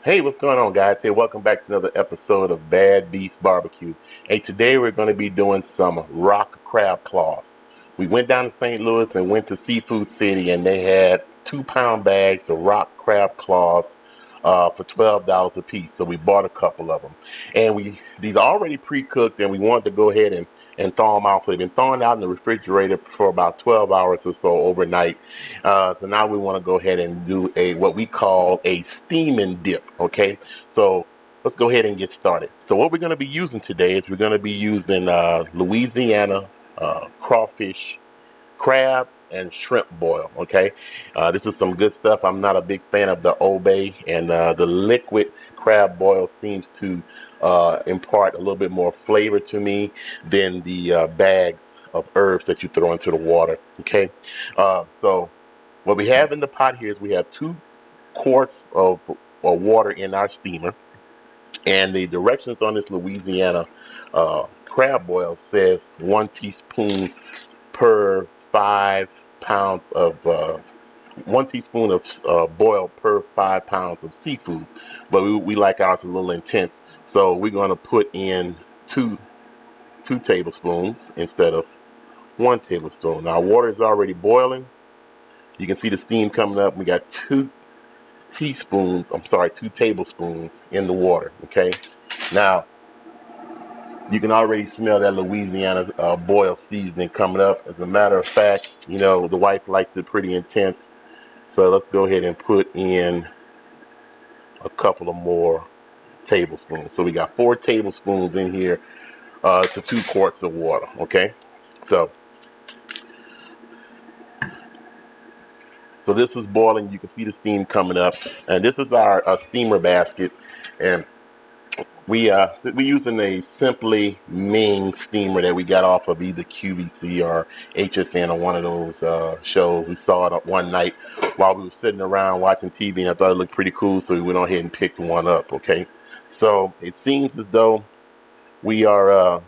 Hey, what's going on, guys? Hey, welcome back to another episode of Bad Beast Barbecue. Hey, today we're going to be doing some rock crab claws. We went down to St. Louis and went to Seafood City, and they had 2 pound bags of rock crab claws for $12 a piece. So we bought a couple of them, and these are already pre-cooked, and we wanted to go ahead and thaw them out. So they've been thawing out in the refrigerator for about 12 hours or so overnight. So now we want to go ahead and do what we call a steaming dip. Okay, so let's go ahead and get started. So what we're going to be using today is we're going to be using Louisiana crawfish, crab, and shrimp boil. Okay, this is some good stuff. I'm not a big fan of the Obey, and the liquid crab boil seems to impart a little bit more flavor to me than the bags of herbs that you throw into the water. Okay, so what we have in the pot here is we have 2 quarts of water in our steamer, and the directions on this Louisiana crab boil says 1 teaspoon per 5 pounds of 1 teaspoon of boil per 5 pounds of seafood, but we like ours a little intense, so we're going to put in two tablespoons instead of 1 tablespoon. Now, water is already boiling. You can see the steam coming up. We got 2 tablespoons in the water. Okay, now you can already smell that Louisiana boil seasoning coming up. As a matter of fact, the wife likes it pretty intense, so let's go ahead and put in a couple of more tablespoons. So we got 4 tablespoons in here to 2 quarts of water. Okay, so this is boiling. You can see the steam coming up, and this is our steamer basket, and we using a Simply Ming steamer that we got off of either QVC or HSN or one of those shows. We saw it up one night while we were sitting around watching TV, and I thought it looked pretty cool, so we went on ahead and picked one up. Okay, so it seems as though we are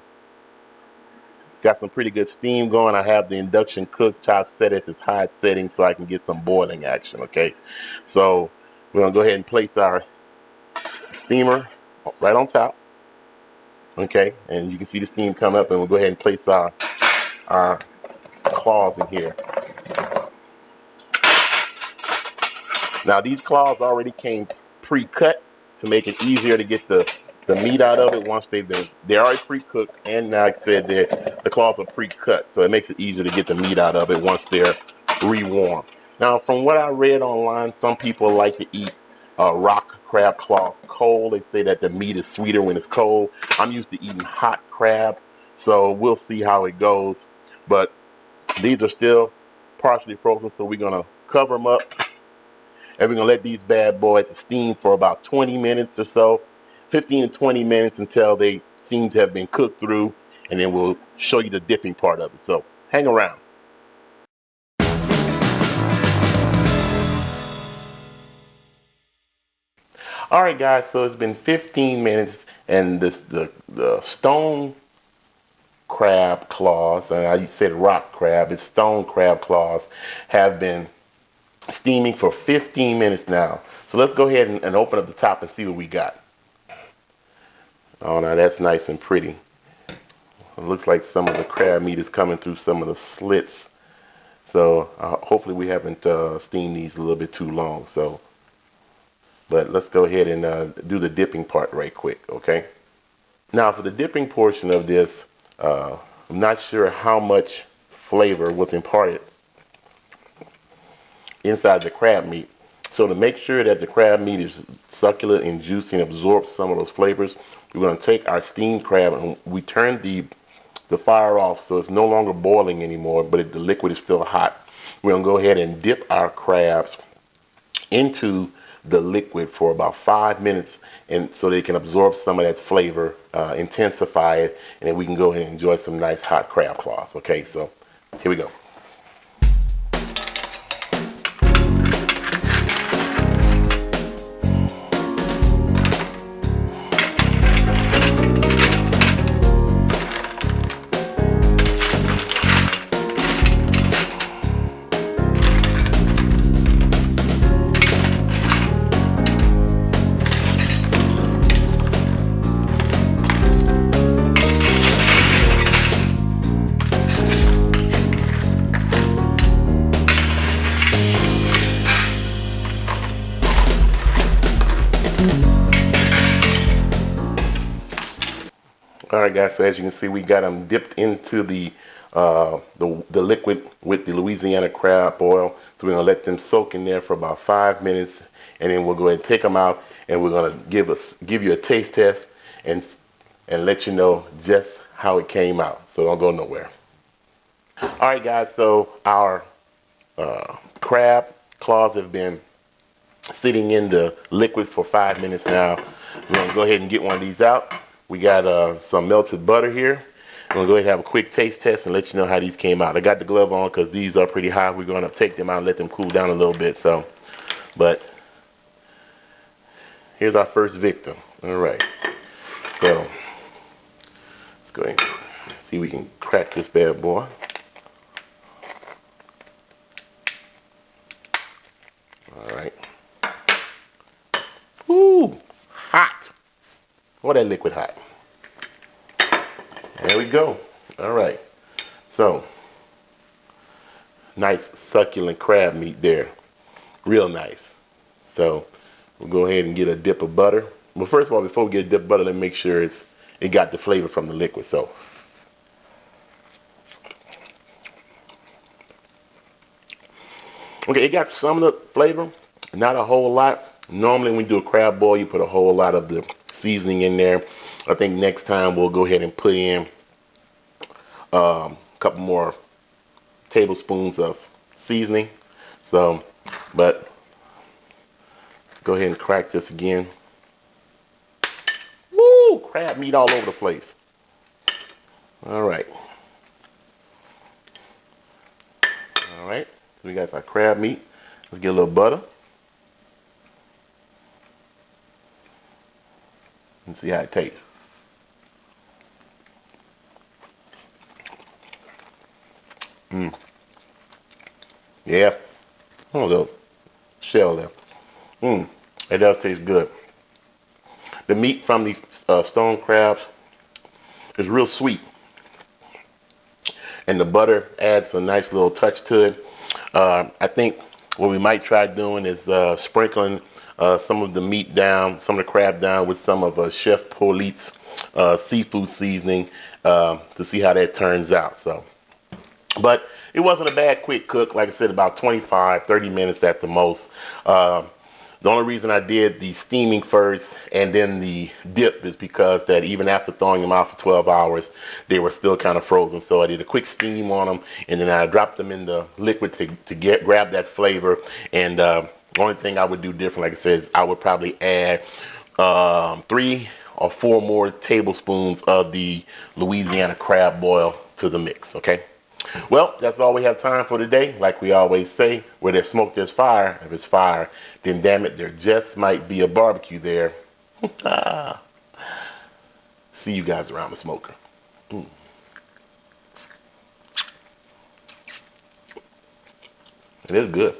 got some pretty good steam going. I have the induction cooktop set at its highest setting so I can get some boiling action. Okay, so we're gonna go ahead and place our steamer right on top. Okay, and you can see the steam come up, and we'll go ahead and place our claws in here. Now, these claws already came pre-cut to make it easier to get the meat out of it. Once they're already pre-cooked, and like I said, the claws are pre-cut, so it makes it easier to get the meat out of it once they're re-warmed. Now, from what I read online, some people like to eat rock crab claws cold. They say that the meat is sweeter when it's cold. I'm used to eating hot crab, so we'll see how it goes. But these are still partially frozen, so we're gonna cover them up, and we're gonna let these bad boys steam for about 20 minutes or so, 15 to 20 minutes, until they seem to have been cooked through, and then we'll show you the dipping part of it. So hang around. All right, guys, so it's been 15 minutes, and the stone crab claws, and I said rock crab, it's stone crab claws, have been steaming for 15 minutes now. So let's go ahead and open up the top and see what we got. Oh, now that's nice and pretty. It looks like some of the crab meat is coming through some of the slits. So hopefully we haven't steamed these a little bit too long. But let's go ahead and do the dipping part right quick, okay? Now, for the dipping portion of this, I'm not sure how much flavor was imparted inside the crab meat. So to make sure that the crab meat is succulent and juicy and absorbs some of those flavors, we're going to take our steamed crab and we turn the fire off so it's no longer boiling anymore, but the liquid is still hot. We're going to go ahead and dip our crabs into the liquid for about 5 minutes, and so they can absorb some of that flavor, intensify it, and then we can go ahead and enjoy some nice hot crab claws. Okay, so here we go. right, guys. So as you can see, we got them dipped into the liquid with the Louisiana crab oil. So we're gonna let them soak in there for about 5 minutes, and then we'll go ahead and take them out, and we're gonna give you a taste test and let you know just how it came out. So don't go nowhere. All right, guys. So our crab claws have been sitting in the liquid for 5 minutes now. We're gonna go ahead and get one of these out. We got some melted butter here. I'm gonna go ahead and have a quick taste test and let you know how these came out. I got the glove on because these are pretty hot. We're gonna take them out and let them cool down a little bit. So, but here's our first victim. All right. So let's go ahead and see if we can crack this bad boy. All right. Ooh, hot. Oh, that liquid hot. There we go. All right. So, nice succulent crab meat there. Real nice. So, we'll go ahead and get a dip of butter. Well, first of all, before we get a dip of butter, let me make sure it got the flavor from the liquid. So, okay, it got some of the flavor, not a whole lot. Normally when you do a crab boil, you put a whole lot of the seasoning in there. I think next time we'll go ahead and put in a couple more tablespoons of seasoning. So, but let's go ahead and crack this again. Woo! Crab meat all over the place. All right. All right. So we got our crab meat. Let's get a little butter. And see how it tastes. Yeah. Oh, a little shell there. It does taste good. The meat from these stone crabs is real sweet. And the butter adds a nice little touch to it. I think what we might try doing is sprinkling some of the meat down, some of the crab down with some of Chef Polite's seafood seasoning to see how that turns out. So, but it wasn't a bad quick cook. Like I said, about 25, 30 minutes at the most. The only reason I did the steaming first and then the dip is because that even after throwing them out for 12 hours, they were still kind of frozen. So I did a quick steam on them, and then I dropped them in the liquid to grab that flavor. And the only thing I would do different, like I said, is I would probably add 3 or 4 more tablespoons of the Louisiana crab boil to the mix. Okay. Well, that's all we have time for today. Like we always say, where there's smoke, there's fire. If it's fire, then damn it, there just might be a barbecue there. See you guys around the smoker. It is good.